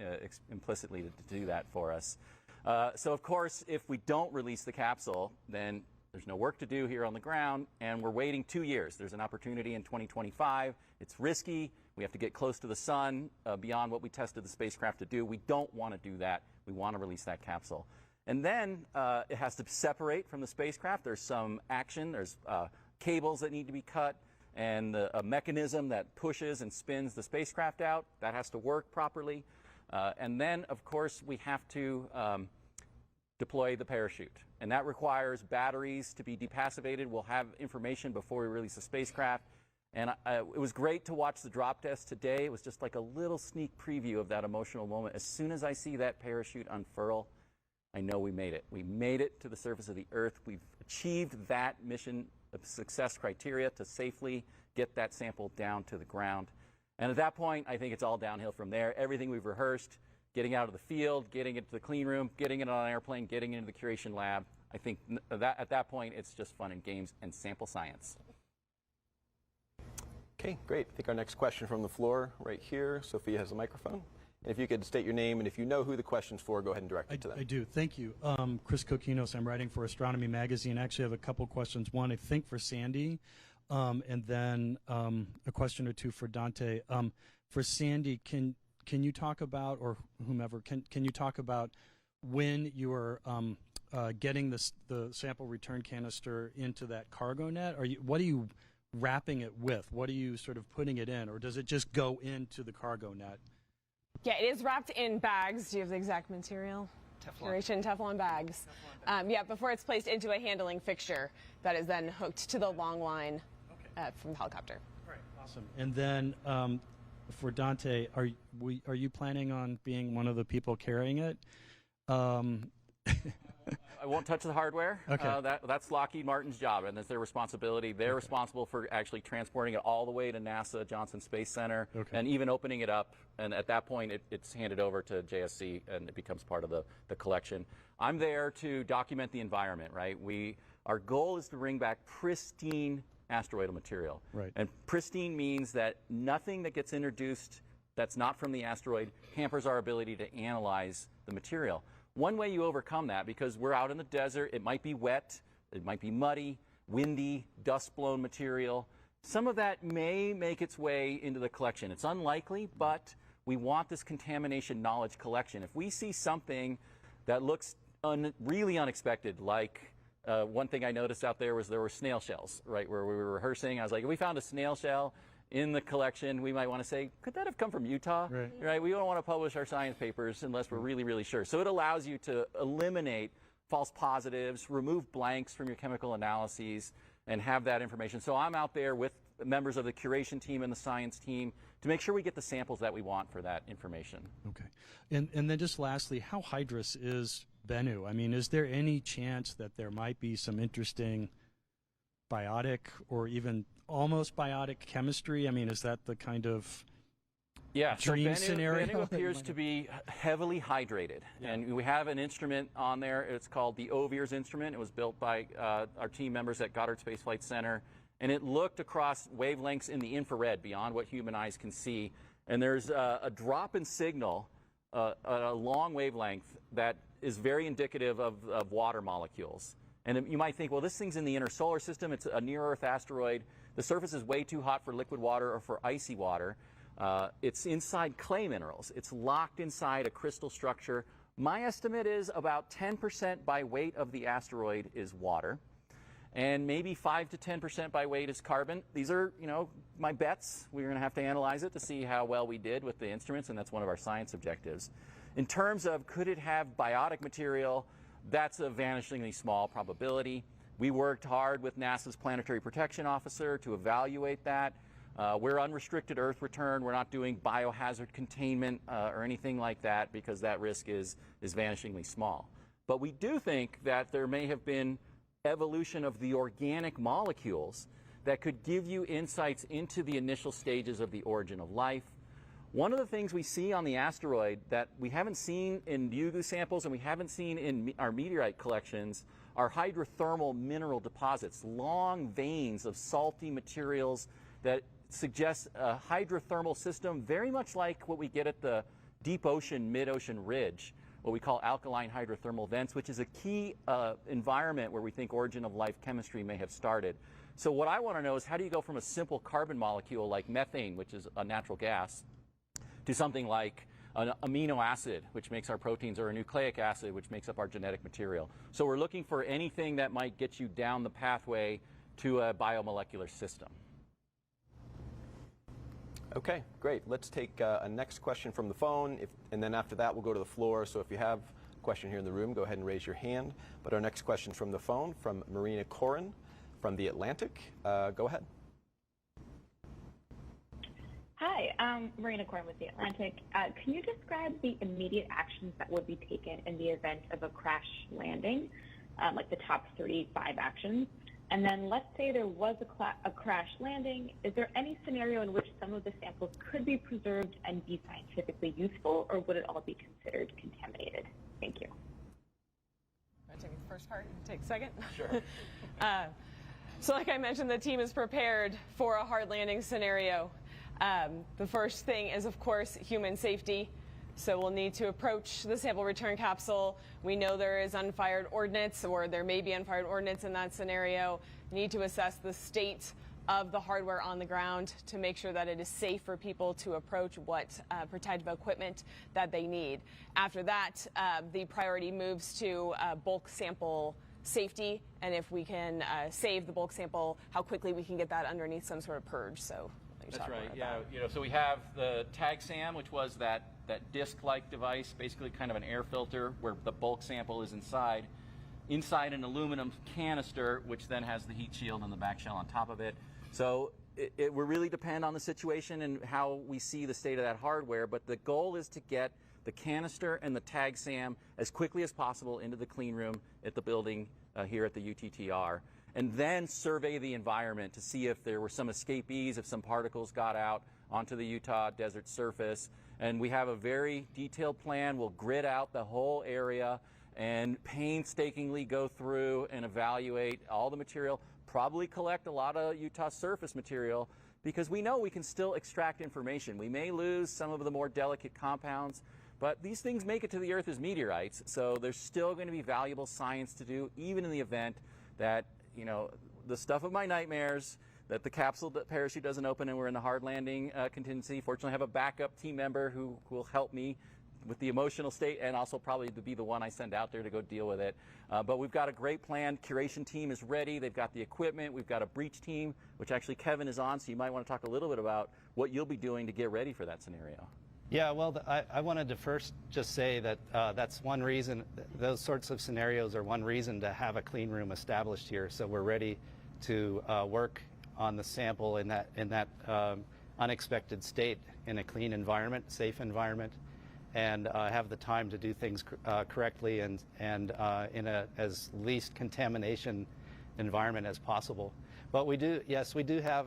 G: implicitly to do that for us. So, of course, if we don't release the capsule, then there's no work to do here on the ground, and we're waiting 2 years. There's an opportunity in 2025. It's risky. We have to get close to the sun beyond what we tested the spacecraft to do. We don't want to do that. We want to release that capsule. And then it has to separate from the spacecraft. There's some action. There's cables that need to be cut, and a mechanism that pushes and spins the spacecraft out. That has to work properly. And then, of course, we have to deploy the parachute. And that requires batteries to be depassivated. We'll have information before we release the spacecraft. And it was great to watch the drop test today. It was just like a little sneak preview of that emotional moment. As soon as I see that parachute unfurl, I know we made it. We made it to the surface of the Earth. We've achieved that mission success criteria to safely get that sample down to the ground. And at that point, I think it's all downhill from there. Everything we've rehearsed, getting out of the field, getting it to the clean room, getting it on an airplane, getting it into the curation lab, I think that at that point, it's just fun and games and sample science.
A: Okay, great. I think our next question from the floor right here. Sophia has a microphone. And if you could state your name, and if you know who the question's for, go ahead and direct it to them.
L: I do. Thank you. Chris Kokinos. I'm writing for Astronomy Magazine. I actually have a couple questions. One, I think, for Sandy, and then a question or two for Dante. For Sandy, can you talk about, or whomever, can you talk about when you are getting the sample return canister into that cargo net? What are you wrapping it with? What are you sort of putting it in, or does it just go into the cargo net?
E: Yeah, it is wrapped in bags. Do you have the exact material? Curation Teflon bags. Yeah, before it's placed into a handling fixture that is then hooked to the long line from the helicopter.
L: All right, awesome. And then for Dante, are you planning on being one of the people carrying it?
G: I won't touch the hardware.
L: Okay.
G: That's Lockheed Martin's job, and that's their responsibility. They're responsible for actually transporting it all the way to NASA Johnson Space Center, and even opening it up. And at that point, it's handed over to JSC, and it becomes part of the collection. I'm there to document the environment, right? Our goal is to bring back pristine asteroidal material.
L: Right.
G: And pristine means that nothing that gets introduced that's not from the asteroid hampers our ability to analyze the material. One way you overcome that, because we're out in the desert, it might be wet, it might be muddy, windy, dust-blown material. Some of that may make its way into the collection. It's unlikely, but we want this contamination knowledge collection. If we see something that looks really unexpected, like one thing I noticed out there were snail shells, right, where we were rehearsing. I was like, if we found a snail shell in the collection, we might want to say, could that have come from Utah? Right? We don't want to publish our science papers unless we're really, really sure. So it allows you to eliminate false positives, remove blanks from your chemical analyses, and have that information. So I'm out there with members of the curation team and the science team to make sure we get the samples that we want for that information.
L: Okay. And then just lastly, how hydrous is Bennu? I mean, is there any chance that there might be some interesting biotic or even almost biotic chemistry? I mean, is that the kind of dream scenario?
G: Bennu appears to be heavily hydrated, and we have an instrument on there. It's called the OSIRIS instrument. It was built by our team members at Goddard Space Flight Center, and it looked across wavelengths in the infrared beyond what human eyes can see. And there's a drop in signal, a long wavelength that is very indicative of water molecules. And you might think, well, this thing's in the inner solar system. It's a near-Earth asteroid. The surface is way too hot for liquid water or for icy water. It's inside clay minerals. It's locked inside a crystal structure. My estimate is about 10% by weight of the asteroid is water, and maybe 5 to 10% by weight is carbon. These are, my bets. We're going to have to analyze it to see how well we did with the instruments, and that's one of our science objectives. In terms of could it have biotic material, that's a vanishingly small probability. We worked hard with NASA's Planetary Protection Officer to evaluate that. We're unrestricted Earth return. We're not doing biohazard containment or anything like that because that risk is vanishingly small. But we do think that there may have been evolution of the organic molecules that could give you insights into the initial stages of the origin of life. One of the things we see on the asteroid that we haven't seen in Ryugu samples and we haven't seen in our meteorite collections are hydrothermal mineral deposits, long veins of salty materials that suggest a hydrothermal system very much like what we get at the deep ocean, mid-ocean ridge, what we call alkaline hydrothermal vents, which is a key environment where we think origin of life chemistry may have started. So what I want to know is how do you go from a simple carbon molecule like methane, which is a natural gas, to something like an amino acid, which makes our proteins, or a nucleic acid, which makes up our genetic material. So we're looking for anything that might get you down the pathway to a biomolecular system.
A: Okay, great. Let's take a next question from the phone, and then after that we'll go to the floor. So if you have a question here in the room, go ahead and raise your hand. But our next question from the phone, from Marina Corin from The Atlantic. Go ahead.
M: Hi, I'm Marina Corin with The Atlantic. Can you describe the immediate actions that would be taken in the event of a crash landing, like the top 35 actions? And then let's say there was a crash landing. Is there any scenario in which some of the samples could be preserved and be scientifically useful, or would it all be considered contaminated? Thank you.
E: I'll take the first part and take the second.
G: Sure.
E: So like I mentioned, the team is prepared for a hard landing scenario. The first thing is, of course, human safety. So we'll need to approach the sample return capsule. We know there is unfired ordnance, or there may be unfired ordnance in that scenario. We need to assess the state of the hardware on the ground to make sure that it is safe for people to approach what protective equipment that they need. After that, the priority moves to bulk sample safety, and if we can save the bulk sample, how quickly we can get that underneath some sort of purge. So
G: that's right. Yeah. So we have the TAG-SAM, which was that disc-like device, basically kind of an air filter where the bulk sample is inside an aluminum canister, which then has the heat shield and the back shell on top of it. So it will really depend on the situation and how we see the state of that hardware. But the goal is to get the canister and the TAG-SAM as quickly as possible into the clean room at the building here at the UTTR, and then survey the environment to see if there were some escapees, if some particles got out onto the Utah desert surface. And we have a very detailed plan. We'll grid out the whole area and painstakingly go through and evaluate all the material, probably collect a lot of Utah surface material, because we know we can still extract information. We may lose some of the more delicate compounds, but these things make it to the Earth as meteorites, so there's still going to be valuable science to do, even in the event that, the stuff of my nightmares, that the capsule parachute doesn't open and we're in the hard landing contingency. Fortunately, I have a backup team member who will help me with the emotional state, and also probably to be the one I send out there to go deal with it. But we've got a great plan. Curation team is ready. They've got the equipment. We've got a breach team, which actually Kevin is on, so you might want to talk a little bit about what you'll be doing to get ready for that scenario.
F: Yeah, well, I wanted to first just say that that's one reason, those sorts of scenarios are one reason to have a clean room established here, so we're ready to work on the sample in that unexpected state in a clean environment, safe environment, and have the time to do things correctly and in a as least contamination environment as possible. But we do have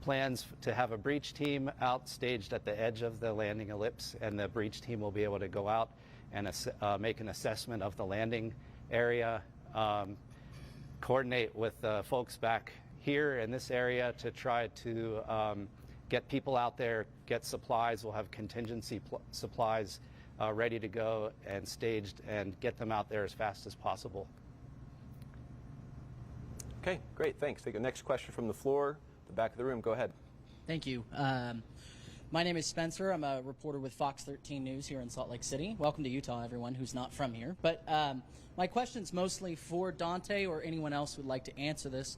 F: plans to have a breach team out staged at the edge of the landing ellipse, and the breach team will be able to go out and make an assessment of the landing area, coordinate with folks back here in this area to try to get people out there, get supplies. We'll have contingency supplies ready to go and staged, and get them out there as fast as possible.
A: Okay, great, thanks. Take the next question from the floor, the back of the room. Go ahead.
N: Thank you. My name is Spencer. I'm a reporter with Fox 13 News here in Salt Lake City. Welcome to Utah, everyone who's not from here. But my question's mostly for Dante or anyone else who'd like to answer this.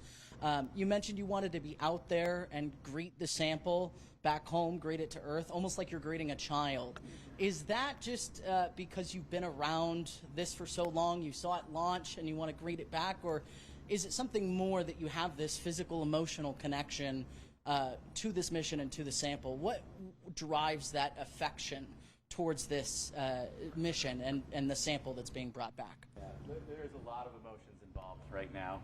N: You mentioned you wanted to be out there and greet the sample back home, greet it to Earth, almost like you're greeting a child. Is that just because you've been around this for so long, you saw it launch and you want to greet it back, or is it something more that you have this physical, emotional connection to this mission and to the sample? What drives that affection towards this mission and the sample that's being brought back?
G: Yeah, there's a lot of emotions involved right now.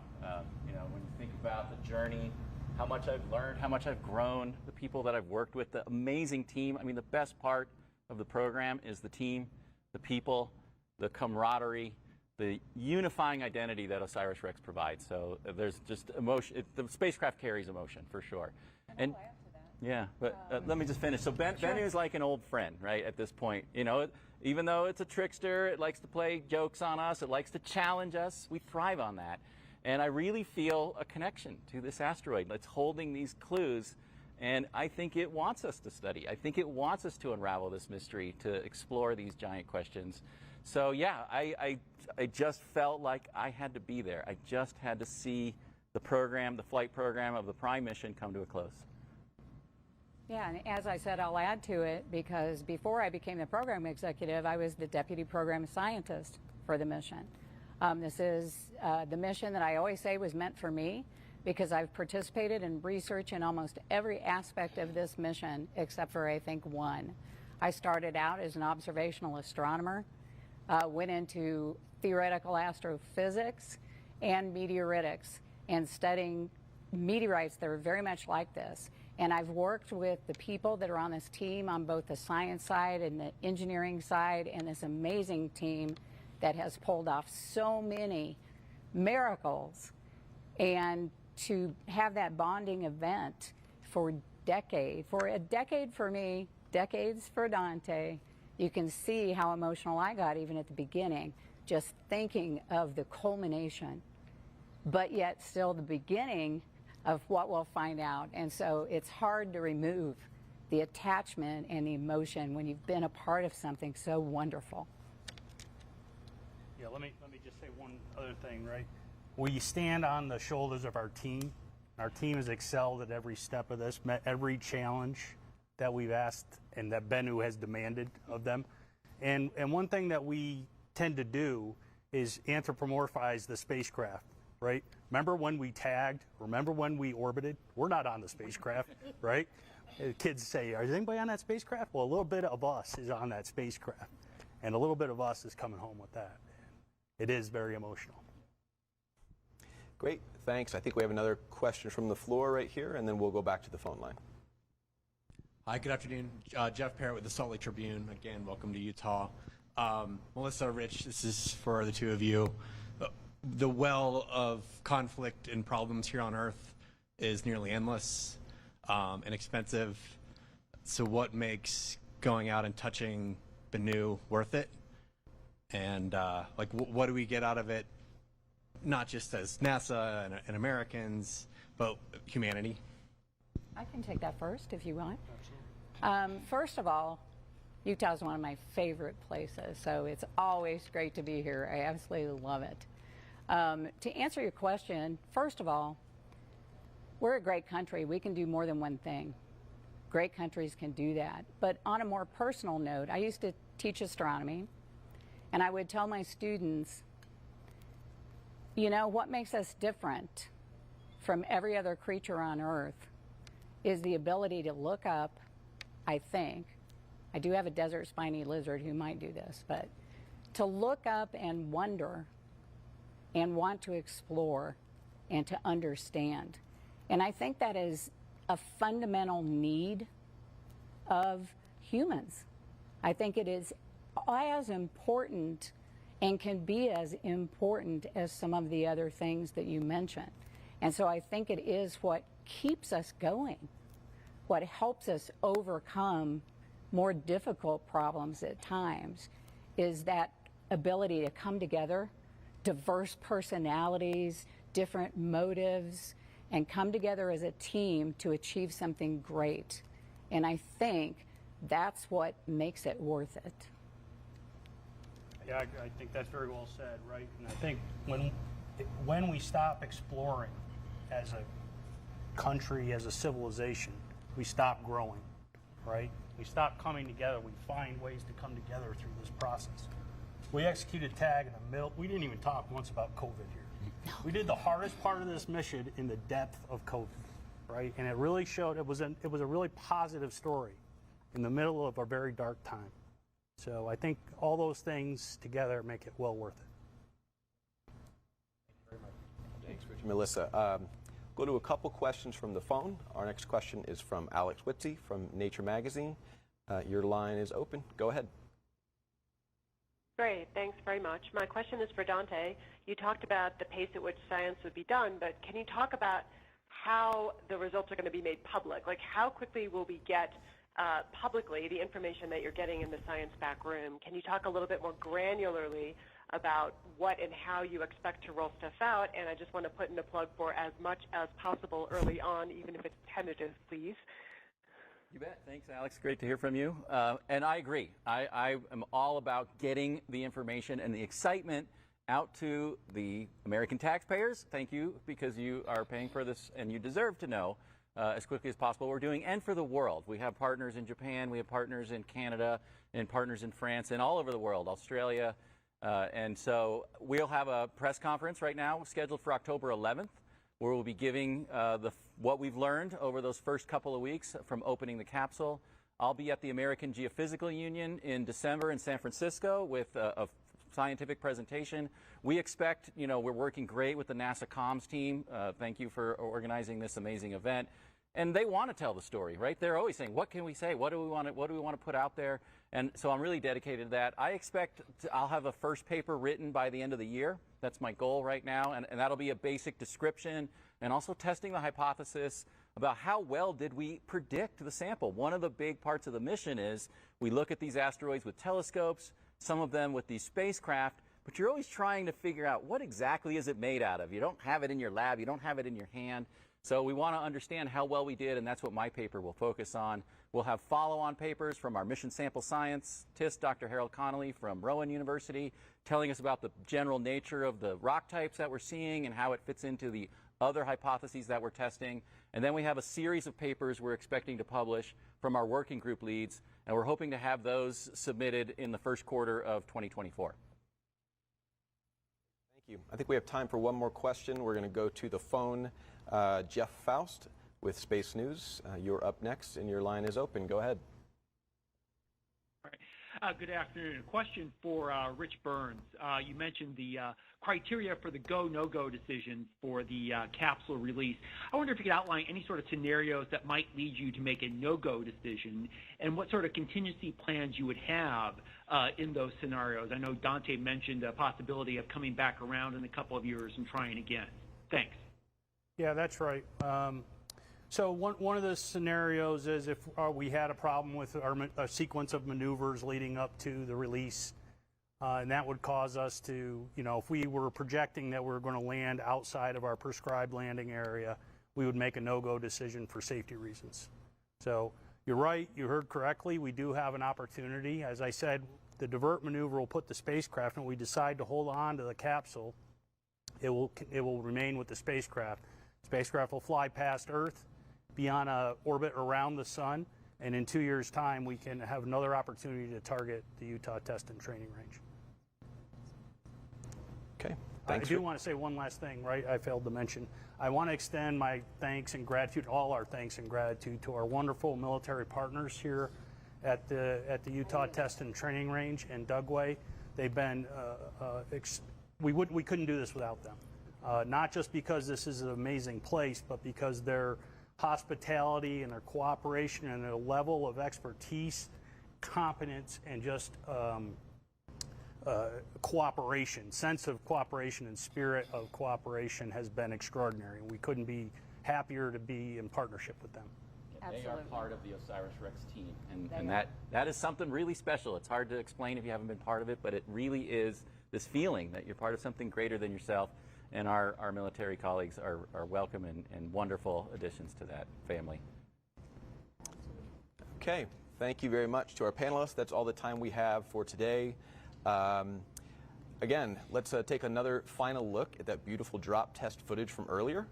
G: You know, when you think about the journey, how much I've learned, how much I've grown, the people that I've worked with, the amazing team. I mean, the best part of the program is the team, the people, the camaraderie, the unifying identity that OSIRIS-REx provides. So there's just emotion. The spacecraft carries emotion for sure. And I'll add to that. Yeah, but let me just finish. So Bennu is like an old friend, right? At this point, you know, even though it's a trickster, it likes to play jokes on us. It likes to challenge us. We thrive on that. And I really feel a connection to this asteroid. It's holding these clues, and I think it wants us to study. I think it wants us to unravel this mystery, to explore these giant questions. So yeah, I just felt like I had to be there. I just had to see the program, the flight program of the Prime mission come to a close.
C: Yeah, and as I said, I'll add to it, because before I became the program executive, I was the deputy program scientist for the mission. This is the mission that I always say was meant for me, because I've participated in research in almost every aspect of this mission except for, I think, one. I started out as an observational astronomer, went into theoretical astrophysics and meteoritics, and studying meteorites that are very much like this. And I've worked with the people that are on this team on both the science side and the engineering side, and this amazing team that has pulled off so many miracles. And to have that bonding event for a decade for me, decades for Dante, you can see how emotional I got even at the beginning, just thinking of the culmination, but yet still the beginning of what we'll find out. And so it's hard to remove the attachment and the emotion when you've been a part of something so wonderful.
D: Yeah, let me just say one other thing, right? We stand on the shoulders of our team. Our team has excelled at every step of this, met every challenge that we've asked and that Bennu has demanded of them. And one thing that we tend to do is anthropomorphize the spacecraft, right? Remember when we tagged? Remember when we orbited? We're not on the spacecraft, right? Kids say, is anybody on that spacecraft? Well, a little bit of us is on that spacecraft, and a little bit of us is coming home with that. It is very emotional.
A: Great, thanks. I think we have another question from the floor right here, and then we'll go back to the phone line.
O: Hi, good afternoon. Jeff Parrott with the Salt Lake Tribune. Again, welcome to Utah. Melissa, Rich, this is for the two of you. The well of conflict and problems here on Earth is nearly endless and expensive. So what makes going out and touching Bennu worth it? And like, what do we get out of it? Not just as NASA and Americans, but humanity.
C: I can take that first if you want. First of all, Utah is one of my favorite places, so it's always great to be here. I absolutely love it. To answer your question, first of all, we're a great country. We can do more than one thing. Great countries can do that. But on a more personal note, I used to teach astronomy, and I would tell my students, you know, what makes us different from every other creature on Earth is the ability to look up, I think. I do have a desert spiny lizard who might do this, but to look up and wonder and want to explore and to understand. And I think that is a fundamental need of humans. I think it is as important and can be as important as some of the other things that you mentioned. And so I think it is what keeps us going, what helps us overcome more difficult problems at times, is that ability to come together, diverse personalities, different motives, and come together as a team to achieve something great. And I think that's what makes it worth it.
D: Yeah, I think that's very well said, right? And I think when we stop exploring as a country, as a civilization, we stop growing, right? We stop coming together. We find ways to come together through this process. We executed TAG in the middle. We didn't even talk once about COVID here. We did the hardest part of this mission in the depth of COVID, right? And it really showed, it was a really positive story in the middle of a very dark time. So I think all those things together make it well worth it.
A: Thanks, Rich and Melissa. Go to a couple questions from the phone. Our next question is from Alex Whitsey from Nature Magazine. Your line is open. Go ahead.
P: Great, thanks very much. My question is for Dante. You talked about the pace at which science would be done, but can you talk about how the results are going to be made public? Like, how quickly will we get publicly the information that you're getting in the science back room? Can you talk a little bit more granularly about what and how you expect to roll stuff out? And I just want to put in a plug for as much as possible early on, even if it's tentative, please.
G: You bet. Thanks, Alex. Great to hear from you. And I agree. I am all about getting the information and the excitement out to the American taxpayers. Thank you, because you are paying for this and you deserve to know as quickly as possible what we're doing, and for the world. We have partners in Japan, we have partners in Canada, and partners in France, and all over the world, Australia. And so we'll have a press conference right now scheduled for October 11th, where we'll be giving what we've learned over those first couple of weeks from opening the capsule. I'll be at the American Geophysical Union in December in San Francisco with a scientific presentation. We expect, we're working great with the NASA comms team. Thank you for organizing this amazing event. And they want to tell the story, right? They're always saying, what can we say? What do we want to put out there? And so I'm really dedicated to that. I expect I'll have a first paper written by the end of the year. That's my goal right now. And that'll be a basic description and also testing the hypothesis about how well did we predict the sample. One of the big parts of the mission is we look at these asteroids with telescopes, some of them with these spacecraft, but you're always trying to figure out what exactly is it made out of. You don't have it in your lab, you don't have it in your hand. So we want to understand how well we did, and that's what my paper will focus on. We'll have follow-on papers from our mission sample scientist, Dr. Harold Connolly from Rowan University, telling us about the general nature of the rock types that we're seeing and how it fits into the other hypotheses that we're testing. And then we have a series of papers we're expecting to publish from our working group leads, and we're hoping to have those submitted in the first quarter of 2024.
A: Thank you. I think we have time for one more question. We're going to go to the phone. Jeff Faust with Space News. You're up next, and your line is open. Go ahead.
Q: All right. Good afternoon. A question for Rich Burns. You mentioned the criteria for the go, no-go decision for the capsule release. I wonder if you could outline any sort of scenarios that might lead you to make a no-go decision, and what sort of contingency plans you would have in those scenarios. I know Dante mentioned a possibility of coming back around in a couple of years and trying again. Thanks.
D: Yeah, that's right. So one of the scenarios is if we had a problem with a sequence of maneuvers leading up to the release, and that would cause us to, if we were projecting that we were going to land outside of our prescribed landing area, we would make a no-go decision for safety reasons. So you're right, you heard correctly, we do have an opportunity. As I said, the divert maneuver will put the spacecraft, and we decide to hold on to the capsule, it will remain with the spacecraft. Spacecraft will fly past Earth, be on an orbit around the sun, and in 2 years' time, we can have another opportunity to target the Utah Test and Training Range.
A: Okay.
D: I do want to say one last thing, right? I failed to mention. I want to extend my thanks and gratitude, all our thanks and gratitude, to our wonderful military partners here at the Utah Test and Training Range in Dugway. They've been we couldn't do this without them. Not just because this is an amazing place, but because their hospitality and their cooperation and their level of expertise, competence, and just cooperation, sense of cooperation and spirit of cooperation has been extraordinary. We couldn't be happier to be in partnership with them.
G: They are part of the OSIRIS-REx team, and that is something really special. It's hard to explain if you haven't been part of it, but it really is this feeling that you're part of something greater than yourself. And our military colleagues are welcome and wonderful additions to that family.
A: Okay, thank you very much to our panelists. That's all the time we have for today. Again, let's take another final look at that beautiful drop test footage from earlier.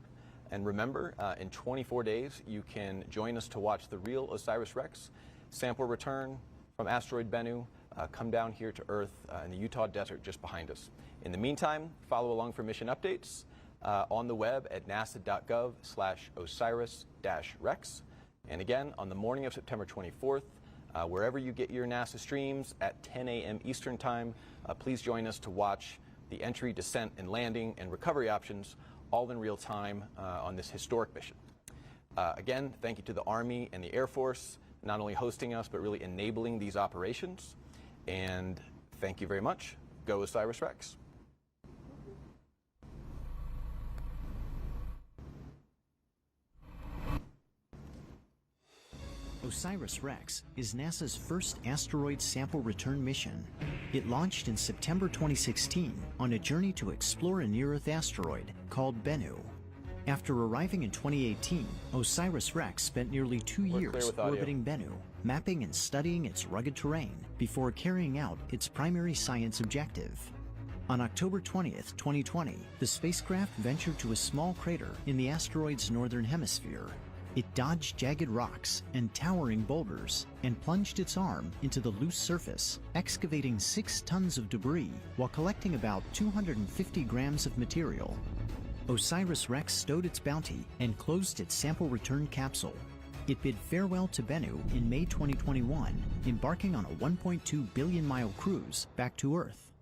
A: And remember, in 24 days, you can join us to watch the real OSIRIS-REx sample return from asteroid Bennu come down here to Earth in the Utah desert just behind us. In the meantime, follow along for mission updates on the web at nasa.gov/OSIRIS-REx. And again, on the morning of September 24th, wherever you get your NASA streams at 10 a.m. Eastern Time, please join us to watch the entry, descent, and landing and recovery options all in real time on this historic mission. Again, thank you to the Army and the Air Force, not only hosting us, but really enabling these operations. And thank you very much. Go OSIRIS-REx.
R: OSIRIS-REx is NASA's first asteroid sample return mission. It launched in September 2016 on a journey to explore a near-Earth asteroid called Bennu. After arriving in 2018, OSIRIS-REx spent nearly 2 years orbiting Bennu, mapping and studying its rugged terrain before carrying out its primary science objective. On October 20th, 2020, the spacecraft ventured to a small crater in the asteroid's northern hemisphere. It dodged jagged rocks and towering boulders and plunged its arm into the loose surface, excavating 6 tons of debris while collecting about 250 grams of material. OSIRIS-REx stowed its bounty and closed its sample return capsule. It bid farewell to Bennu in May 2021, embarking on a 1.2 billion-mile cruise back to Earth.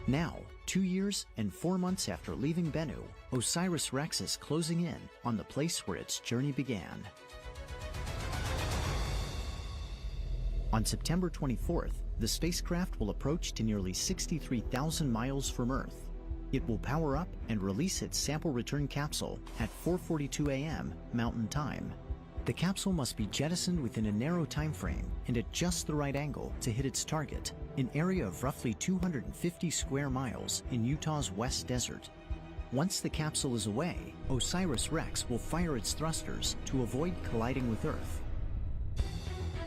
R: Now, 2 years and 4 months after leaving Bennu, OSIRIS-REx is closing in on the place where its journey began. On September 24th, the spacecraft will approach to nearly 63,000 miles from Earth. It will power up and release its sample return capsule at 4:42 a.m. Mountain Time. The capsule must be jettisoned within a narrow time frame and at just the right angle to hit its target, an area of roughly 250 square miles in Utah's West Desert. Once the capsule is away, OSIRIS-REx will fire its thrusters to avoid colliding with Earth.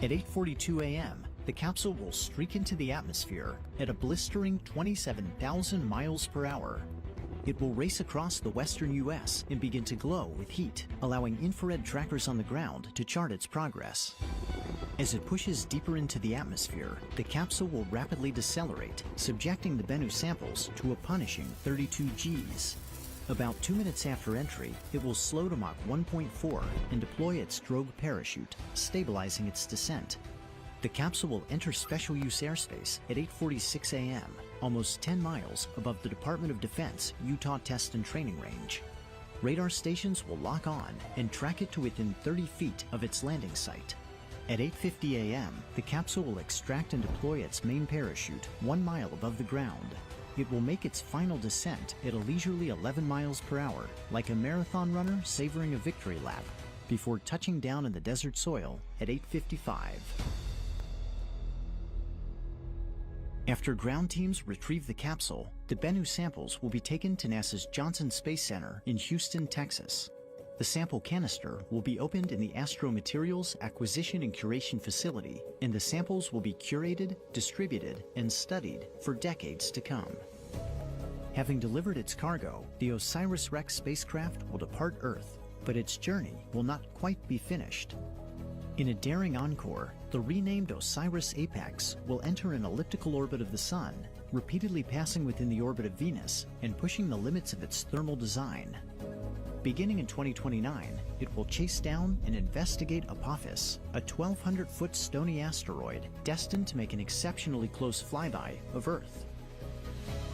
R: At 8:42 a.m., the capsule will streak into the atmosphere at a blistering 27,000 miles per hour. It will race across the western U.S. and begin to glow with heat, allowing infrared trackers on the ground to chart its progress. As it pushes deeper into the atmosphere, the capsule will rapidly decelerate, subjecting the Bennu samples to a punishing 32 Gs. About 2 minutes after entry, it will slow to Mach 1.4 and deploy its drogue parachute, stabilizing its descent. The capsule will enter special use airspace at 8:46 a.m., almost 10 miles above the Department of Defense Utah Test and Training Range. Radar stations will lock on and track it to within 30 feet of its landing site. At 8:50 a.m., the capsule will extract and deploy its main parachute 1 mile above the ground. It will make its final descent at a leisurely 11 miles per hour, like a marathon runner savoring a victory lap, before touching down in the desert soil at 8:55. After ground teams retrieve the capsule, the Bennu samples will be taken to NASA's Johnson Space Center in Houston, Texas. The sample canister will be opened in the Astro Materials Acquisition and Curation Facility, and the samples will be curated, distributed, and studied for decades to come. Having delivered its cargo, the OSIRIS-REx spacecraft will depart Earth, but its journey will not quite be finished. In a daring encore, the renamed OSIRIS-APEX will enter an elliptical orbit of the Sun, repeatedly passing within the orbit of Venus and pushing the limits of its thermal design. Beginning in 2029, it will chase down and investigate Apophis, a 1,200-foot stony asteroid destined to make an exceptionally close flyby of Earth.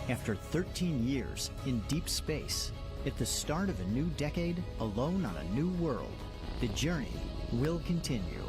R: After 13 years in deep space, at the start of a new decade alone on a new world, the journey will continue.